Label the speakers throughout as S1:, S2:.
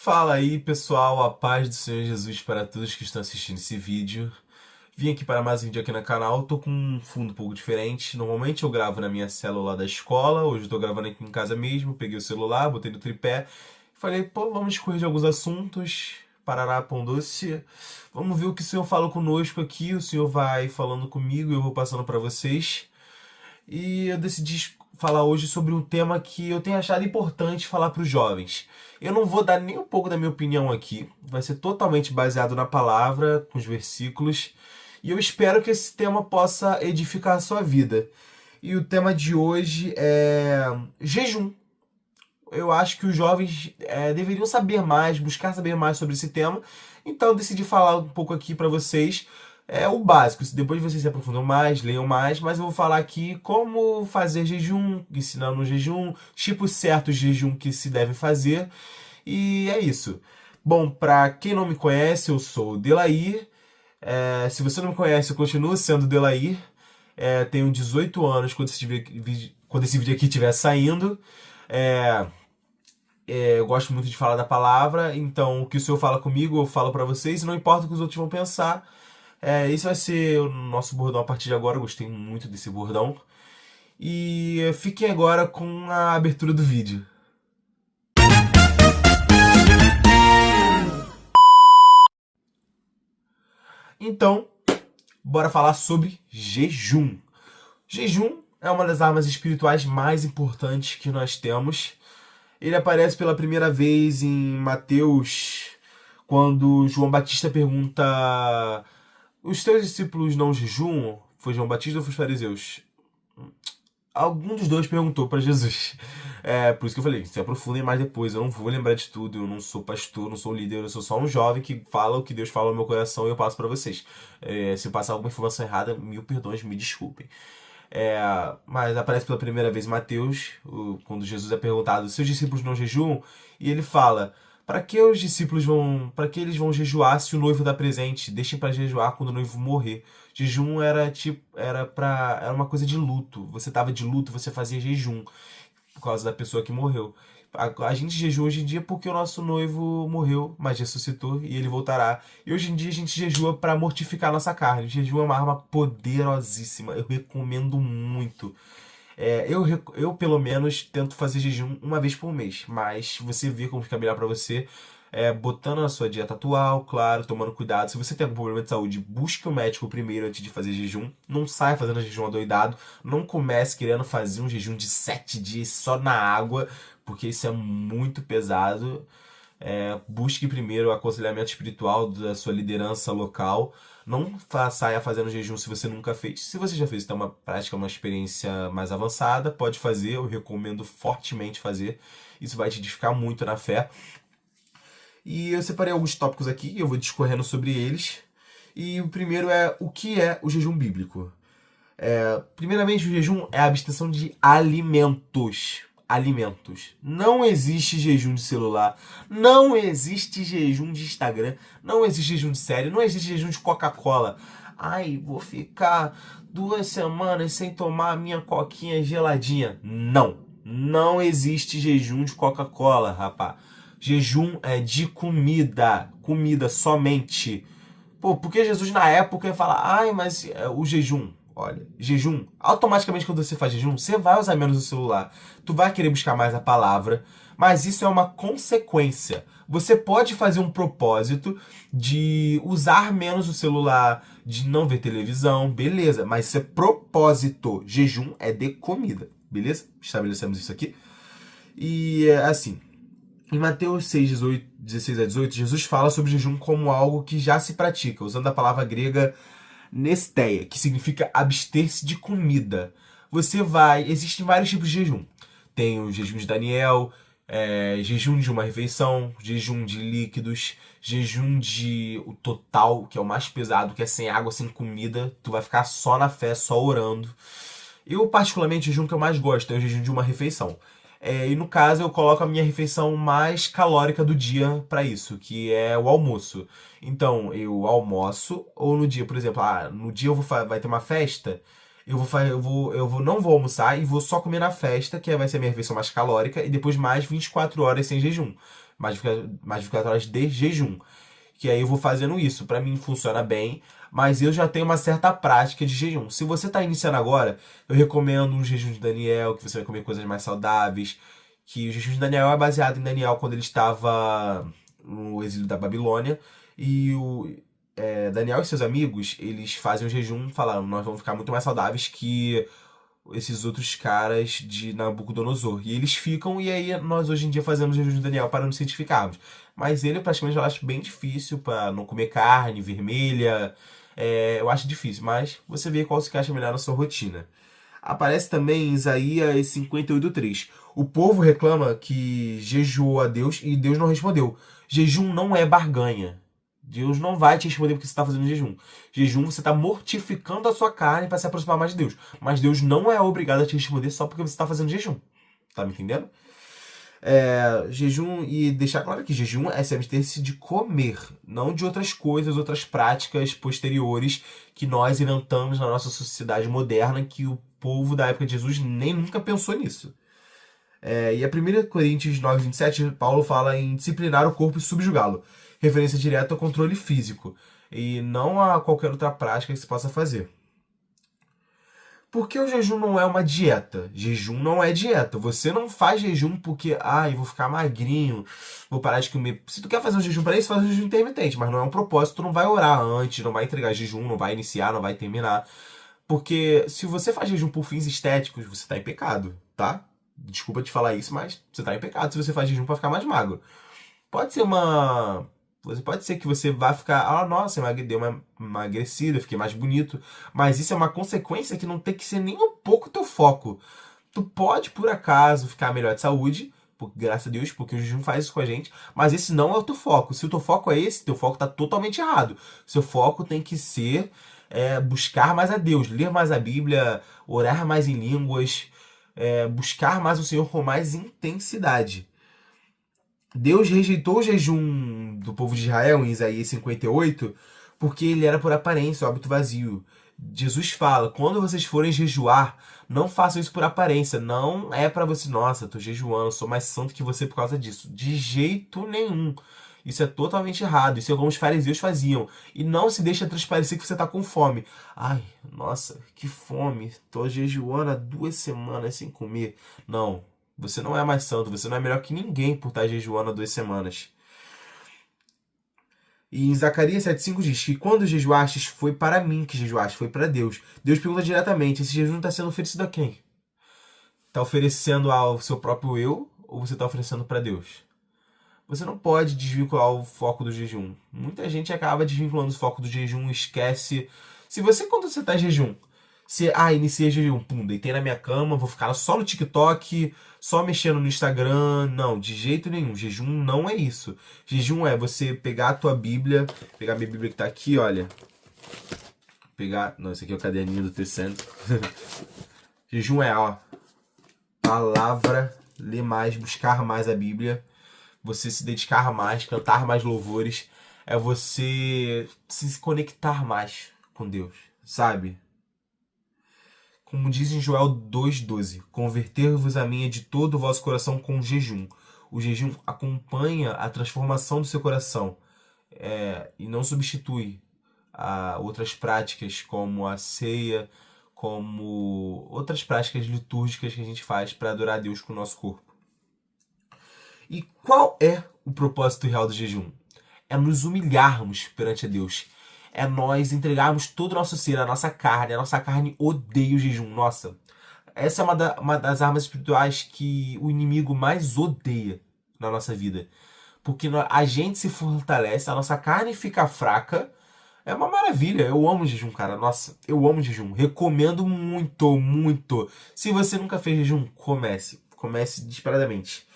S1: Fala aí, pessoal, a paz do Senhor Jesus para todos que estão assistindo esse vídeo. Vim aqui para mais um vídeo aqui no canal. Tô com um fundo um pouco diferente. Normalmente eu gravo na minha célula da escola. Hoje eu tô gravando aqui em casa mesmo. Peguei o celular, botei no tripé. Falei, pô, vamos discorrer de alguns assuntos. Parará, pão doce. Vamos ver o que o Senhor fala conosco aqui. O Senhor vai falando comigo e eu vou passando para vocês. E eu decidi falar hoje sobre um tema que eu tenho achado importante falar para os jovens. Eu não vou dar nem um pouco da minha opinião aqui, vai ser totalmente baseado na palavra, com os versículos, e eu espero que esse tema possa edificar a sua vida. E o tema de hoje é jejum. Eu acho que os jovens deveriam saber mais, buscar saber mais sobre esse tema, então eu decidi falar um pouco aqui para vocês. É o básico, depois vocês se aprofundam mais, leiam mais, mas eu vou falar aqui como fazer jejum, ensinando o jejum, tipos certos de jejum que se deve fazer, e é isso. Bom, para quem não me conhece, eu sou o Delair. Se você não me conhece, eu continuo sendo o Delair. Tenho 18 anos quando esse vídeo aqui estiver saindo. É, eu gosto muito de falar da palavra, então o que o Senhor fala comigo, eu falo para vocês, e não importa o que os outros vão pensar. Esse vai ser o nosso bordão a partir de agora. Eu gostei muito desse bordão. E fiquem agora com a abertura do vídeo. Então, bora falar sobre jejum. Jejum é uma das armas espirituais mais importantes que nós temos. Ele aparece pela primeira vez em Mateus, quando João Batista pergunta: os teus discípulos não jejuam? Foi João Batista ou foi os fariseus? Algum dos dois perguntou para Jesus. Por isso que eu falei, se aprofundem mais depois. Eu não vou lembrar de tudo, eu não sou pastor, não sou líder, eu sou só um jovem que fala o que Deus fala no meu coração e eu passo para vocês. Se eu passar alguma informação errada, mil perdões, me desculpem. Mas aparece pela primeira vez em Mateus, quando Jesus é perguntado: seus discípulos não jejuam? E ele fala: para que eles vão jejuar se o noivo está presente? Deixem para jejuar quando o noivo morrer. Jejum era uma coisa de luto. Você estava de luto, você fazia jejum por causa da pessoa que morreu. A gente jejua hoje em dia porque o nosso noivo morreu, mas ressuscitou e ele voltará. E hoje em dia a gente jejua para mortificar nossa carne. O jejum é uma arma poderosíssima. Eu recomendo muito. Eu, pelo menos, tento fazer jejum uma vez por mês. Mas você vê como fica melhor pra você. Botando na sua dieta atual, claro, tomando cuidado. Se você tem algum problema de saúde, busque o médico primeiro antes de fazer jejum. Não saia fazendo jejum adoidado. Não comece querendo fazer um jejum de 7 dias só na água, porque isso é muito pesado. Busque primeiro o aconselhamento espiritual da sua liderança local. Não saia fazendo jejum se você nunca fez. Se você já fez, tem uma prática, uma experiência mais avançada, pode fazer. Eu recomendo fortemente fazer. Isso vai te edificar muito na fé. E eu separei alguns tópicos aqui e eu vou discorrendo sobre eles. E o primeiro é: o que é o jejum bíblico? Primeiramente, o jejum é a abstenção de alimentos. Alimentos. Não existe jejum de celular, não existe jejum de Instagram, não existe jejum de série, não existe jejum de Coca-Cola. Ai, vou ficar 2 semanas sem tomar a minha coquinha geladinha. Não, não existe jejum de Coca-Cola, rapá. Jejum é de comida, comida somente. Pô, porque Jesus na época ia falar: ai, mas o jejum. Olha, jejum, automaticamente quando você faz jejum, você vai usar menos o celular. Tu vai querer buscar mais a palavra, mas isso é uma consequência. Você pode fazer um propósito de usar menos o celular, de não ver televisão, beleza, mas isso é propósito. Jejum é de comida, beleza? Estabelecemos isso aqui. E assim, em Mateus 6, 16 a 18, Jesus fala sobre jejum como algo que já se pratica, usando a palavra grega nesteia, que significa abster-se de comida. Existem vários tipos de jejum. Tem o jejum de Daniel, jejum de uma refeição, jejum de líquidos, jejum de o total, que é o mais pesado, que é sem água, sem comida. Tu vai ficar só na fé, só orando. Eu, particularmente, o jejum que eu mais gosto é o jejum de uma refeição. E no caso eu coloco a minha refeição mais calórica do dia para isso, que é o almoço. Então eu almoço, ou no dia, por exemplo, no dia vai ter uma festa, não vou almoçar e vou só comer na festa, que vai ser a minha refeição mais calórica, e depois mais 24 horas sem jejum. mais 24 horas de jejum. Que aí eu vou fazendo isso. Pra mim funciona bem, mas eu já tenho uma certa prática de jejum. Se você tá iniciando agora, eu recomendo um jejum de Daniel, que você vai comer coisas mais saudáveis. Que o jejum de Daniel é baseado em Daniel quando ele estava no exílio da Babilônia. E Daniel e seus amigos, eles fazem um jejum falando, nós vamos ficar muito mais saudáveis que esses outros caras de Nabucodonosor. E eles ficam, e aí nós hoje em dia fazemos jejum de Daniel para nos santificarmos. Mas ele praticamente eu acho bem difícil para não comer carne vermelha. Eu acho difícil, mas você vê qual se encaixa melhor na sua rotina. Aparece também em Isaías 58:3. O povo reclama que jejuou a Deus e Deus não respondeu. Jejum não é barganha. Deus não vai te responder porque você está fazendo jejum. Jejum, você está mortificando a sua carne para se aproximar mais de Deus. Mas Deus não é obrigado a te responder só porque você está fazendo jejum. Tá me entendendo? Jejum, e deixar claro que jejum é se abster-se de comer, não de outras coisas, outras práticas posteriores que nós inventamos na nossa sociedade moderna, que o povo da época de Jesus nem nunca pensou nisso. E a 1 Coríntios 9:27, Paulo fala em disciplinar o corpo e subjugá-lo, referência direta ao controle físico, e não a qualquer outra prática que se possa fazer. Porque o jejum não é uma dieta. Jejum não é dieta. Você não faz jejum porque, eu vou ficar magrinho, vou parar de comer. Se tu quer fazer um jejum para isso, faz um jejum intermitente, mas não é um propósito, tu não vai orar antes, não vai entregar jejum, não vai iniciar, não vai terminar. Porque se você faz jejum por fins estéticos, você tá em pecado, tá? Desculpa te falar isso, mas você tá em pecado se você faz jejum para ficar mais magro. Pode ser pode ser que você vá ficar, nossa, deu uma emagrecida, fiquei mais bonito. Mas isso é uma consequência que não tem que ser nem um pouco teu foco. Tu pode, por acaso, ficar melhor de saúde, graças a Deus, porque o jejum faz isso com a gente, mas esse não é o teu foco. Se o teu foco é esse, teu foco tá totalmente errado. Seu foco tem que ser buscar mais a Deus, ler mais a Bíblia, orar mais em línguas, buscar mais o Senhor com mais intensidade. Deus rejeitou o jejum do povo de Israel em Isaías 58 porque ele era por aparência, óbito vazio. Jesus fala, quando vocês forem jejuar, não façam isso por aparência. Não é pra você, nossa, eu tô jejuando, sou mais santo que você por causa disso. De jeito nenhum. Isso é totalmente errado. Isso é como os fariseus faziam. E não se deixa transparecer que você tá com fome. Ai, nossa, que fome. Tô jejuando há 2 semanas sem comer. Não. Você não é mais santo, você não é melhor que ninguém por estar jejuando há 2 semanas. E em Zacarias 7,5 diz que quando jejuastes, foi para mim que jejuaste, foi para Deus. Deus pergunta diretamente, esse jejum está sendo oferecido a quem? Está oferecendo ao seu próprio eu ou você está oferecendo para Deus? Você não pode desvincular o foco do jejum. Muita gente acaba desvinculando o foco do jejum, esquece. Se você, quando você está em jejum, iniciei jejum, deitei na minha cama, vou ficar só no TikTok, só mexendo no Instagram. Não, de jeito nenhum. Jejum não é isso. Jejum é você pegar a tua Bíblia, pegar a minha Bíblia que tá aqui, olha. Não, esse aqui é o caderninho do Tecendo. Jejum é, palavra, ler mais, buscar mais a Bíblia, você se dedicar mais, cantar mais louvores, é você se conectar mais com Deus, sabe? Como diz em Joel 2,12, converter-vos a mim de todo o vosso coração com jejum. O jejum acompanha a transformação do seu coração e não substitui outras práticas como a ceia, como outras práticas litúrgicas que a gente faz para adorar a Deus com o nosso corpo. E qual é o propósito real do jejum? É nos humilharmos perante a Deus. É nós entregarmos todo o nosso ser, a nossa carne. A nossa carne odeia o jejum. Nossa, essa é uma das armas espirituais que o inimigo mais odeia na nossa vida. Porque a gente se fortalece, a nossa carne fica fraca. É uma maravilha. Eu amo jejum, cara. Nossa, eu amo jejum. Recomendo muito, muito. Se você nunca fez jejum, comece. Comece disparadamente.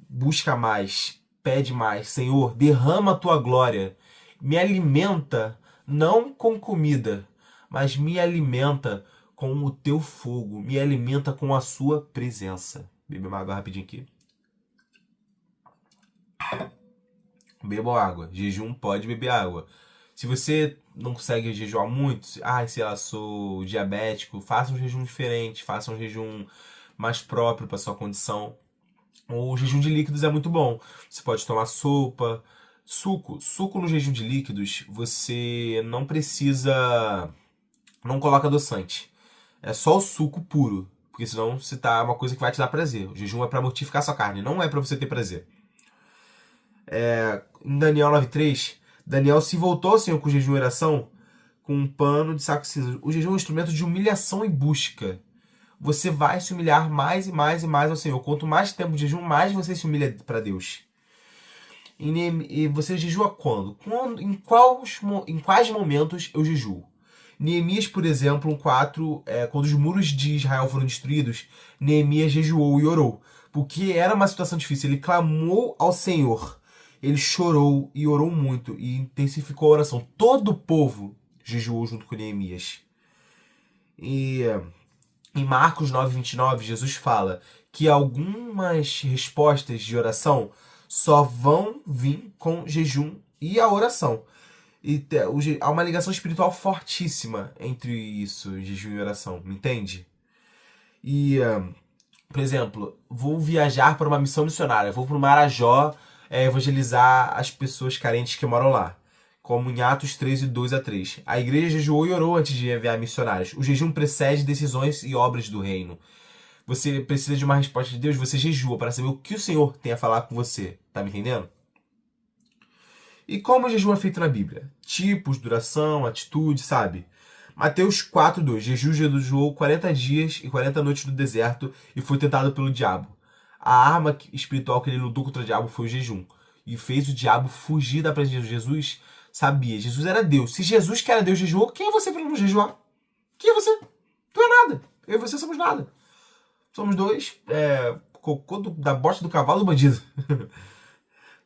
S1: Busca mais, pede mais. Senhor, derrama a tua glória. Me alimenta, não com comida, mas me alimenta com o teu fogo. Me alimenta com a sua presença. Bebe uma água rapidinho aqui. Beba água. Jejum pode beber água. Se você não consegue jejuar muito, sei lá, sou diabético, faça um jejum diferente, faça um jejum mais próprio para sua condição. O jejum de líquidos é muito bom. Você pode tomar sopa, suco. Suco no jejum de líquidos, você não precisa, não coloca adoçante. É só o suco puro, porque senão você tá uma coisa que vai te dar prazer. O jejum é para mortificar sua carne, não é para você ter prazer. Em Daniel 9:3, Daniel se voltou ao Senhor com jejum e oração, com um pano de saco cinza. O jejum é um instrumento de humilhação e busca. Você vai se humilhar mais e mais e mais ao Senhor. Quanto mais tempo de jejum, mais você se humilha para Deus. E você jejua quando? Em quais momentos eu jejuo? Neemias, por exemplo, 4, quando os muros de Israel foram destruídos, Neemias jejuou e orou. Porque era uma situação difícil. Ele clamou ao Senhor. Ele chorou e orou muito. E intensificou a oração. Todo o povo jejuou junto com Neemias. E em Marcos 9:29, Jesus fala que algumas respostas de oração só vão vir com jejum e a oração. E há uma ligação espiritual fortíssima entre isso, jejum e oração, me entende? E, por exemplo, vou viajar para uma missão missionária, vou para o Marajó evangelizar as pessoas carentes que moram lá, como em Atos 13, 2-3. A igreja jejuou e orou antes de enviar missionários. O jejum precede decisões e obras do reino. Você precisa de uma resposta de Deus, você jejua para saber o que o Senhor tem a falar com você. Tá me entendendo? E como o jejum é feito na Bíblia? Tipos, duração, atitude, sabe? Mateus 4:2. Jejuou 40 dias e 40 noites no deserto e foi tentado pelo diabo. A arma espiritual que ele lutou contra o diabo foi o jejum. E fez o diabo fugir da presença de Jesus. Sabia, Jesus era Deus. Se Jesus, que era Deus, jejuou, quem é você para não jejuar? Quem é você? Tu é nada. Eu e você somos nada. Somos dois cocô da bosta do cavalo do bandido.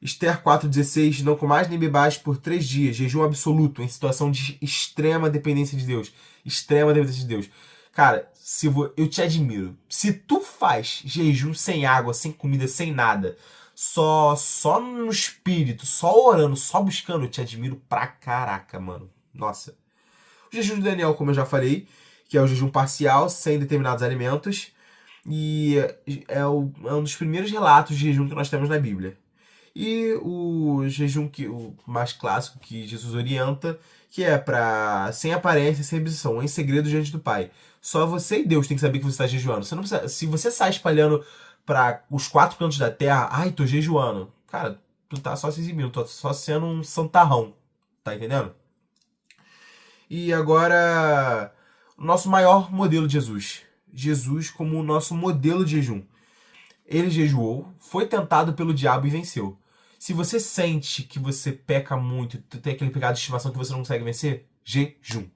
S1: Esther 4:16, não comais nem bebais por 3 dias, jejum absoluto, em situação de extrema dependência de Deus. Extrema dependência de Deus. Cara, eu te admiro. Se tu faz jejum sem água, sem comida, sem nada, só no espírito, só orando, só buscando, eu te admiro pra caraca, mano. Nossa. O jejum de Daniel, como eu já falei, que é o jejum parcial, sem determinados alimentos, e é um dos primeiros relatos de jejum que nós temos na Bíblia. E o jejum o mais clássico que Jesus orienta, que é para sem aparência, sem exibição, em segredo diante do Pai. Só você e Deus tem que saber que você está jejuando. Você não precisa, se você sai espalhando para os 4 cantos da terra, ai, tô jejuando. Cara, tu tá só se exibindo, tu tá só sendo um santarrão. Tá entendendo? E agora, o nosso maior modelo de Jesus. Jesus como o nosso modelo de jejum. Ele jejuou, foi tentado pelo diabo e venceu. Se você sente que você peca muito, tem aquele pecado de estimação que você não consegue vencer, jejum.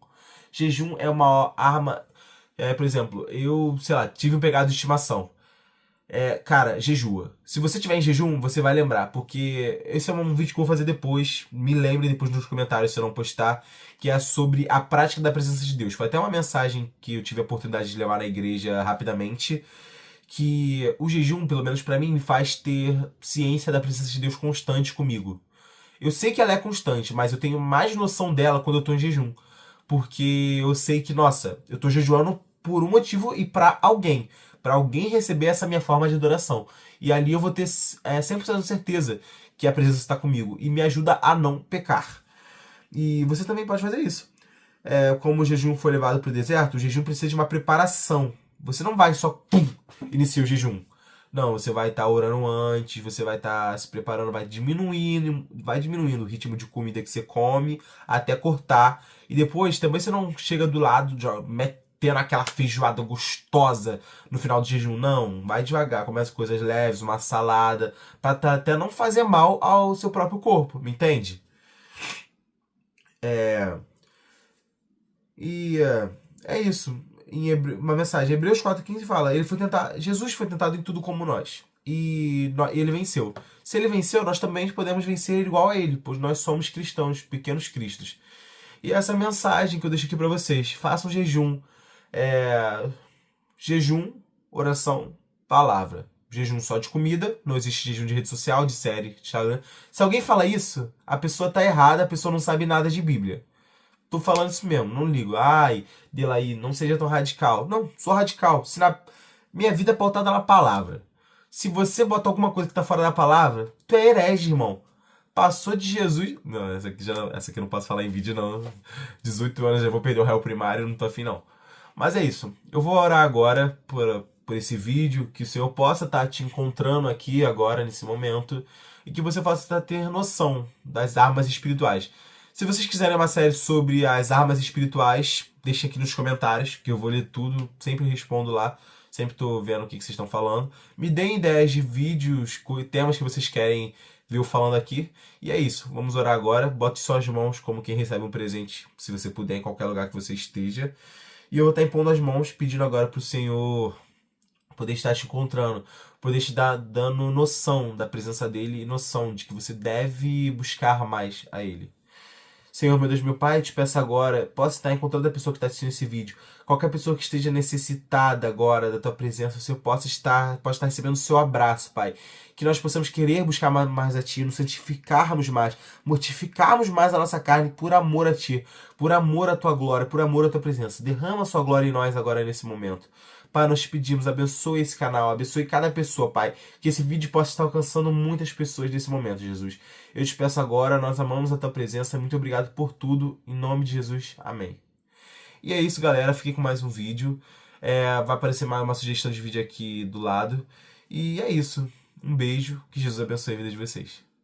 S1: Jejum é uma arma. Por exemplo, eu, sei lá, tive um pecado de estimação. Cara, jejua. Se você tiver em jejum, você vai lembrar, porque esse é um vídeo que eu vou fazer depois. Me lembre depois nos comentários se eu não postar, que é sobre a prática da presença de Deus. Foi até uma mensagem que eu tive a oportunidade de levar na igreja rapidamente, que o jejum, pelo menos pra mim, me faz ter ciência da presença de Deus constante comigo. Eu sei que ela é constante, mas eu tenho mais noção dela quando eu tô em jejum. Porque eu sei que, nossa, eu tô jejuando por um motivo e pra alguém. Pra alguém receber essa minha forma de adoração. E ali eu vou ter 100% de certeza que a presença está comigo. E me ajuda a não pecar. E você também pode fazer isso. Como o jejum foi levado para o deserto, o jejum precisa de uma preparação. Você não vai só iniciar o jejum. Não, você vai estar orando antes, você vai estar se preparando, vai diminuindo o ritmo de comida que você come até cortar. E depois também você não chega do lado metendo aquela feijoada gostosa no final do jejum. Não, vai devagar, começa com coisas leves, uma salada, para até não fazer mal ao seu próprio corpo, me entende? E é isso. Uma mensagem, Hebreus 4:15 fala, Jesus foi tentado em tudo como nós. E ele venceu. Se ele venceu, nós também podemos vencer igual a ele, pois nós somos cristãos, pequenos cristos. E essa mensagem que eu deixo aqui para vocês. Façam jejum. Jejum, oração, palavra. Jejum só de comida, não existe jejum de rede social, de série, de Instagram. Se alguém fala isso, a pessoa tá errada, a pessoa não sabe nada de Bíblia. Tô falando isso mesmo, não ligo. Ai, Delaí, não seja tão radical. Não, sou radical. Minha vida é pautada na palavra. Se você botar alguma coisa que tá fora da palavra, tu é herege, irmão. Passou de Jesus. Não, essa aqui eu não posso falar em vídeo, não. 18 anos já vou perder o réu primário, não tô afim, não. Mas é isso. Eu vou orar agora por esse vídeo, que o Senhor possa estar te encontrando aqui agora, nesse momento, e que você possa ter noção das armas espirituais. Se vocês quiserem uma série sobre as armas espirituais, deixem aqui nos comentários, que eu vou ler tudo, sempre respondo lá, sempre tô vendo o que vocês estão falando. Me deem ideias de vídeos, temas que vocês querem ver eu falando aqui. E é isso, vamos orar agora. Bote suas mãos como quem recebe um presente, se você puder, em qualquer lugar que você esteja. E eu vou estar impondo as mãos, pedindo agora pro Senhor poder estar te encontrando, poder te dando noção da presença dele e noção de que você deve buscar mais a ele. Senhor, meu Deus, meu Pai, te peço agora, possa estar encontrando a pessoa que está assistindo esse vídeo, qualquer pessoa que esteja necessitada agora da tua presença, o Senhor possa estar recebendo o seu abraço, Pai. Que nós possamos querer buscar mais a Ti, nos santificarmos mais, mortificarmos mais a nossa carne por amor a Ti, por amor à Tua glória, por amor à Tua presença. Derrama a Sua glória em nós agora nesse momento. Pai, nós te pedimos, abençoe esse canal, abençoe cada pessoa, Pai. Que esse vídeo possa estar alcançando muitas pessoas nesse momento, Jesus. Eu te peço agora, nós amamos a tua presença. Muito obrigado por tudo. Em nome de Jesus, amém. E é isso, galera. Fiquei com mais um vídeo. Vai aparecer mais uma sugestão de vídeo aqui do lado. E é isso. Um beijo. Que Jesus abençoe a vida de vocês.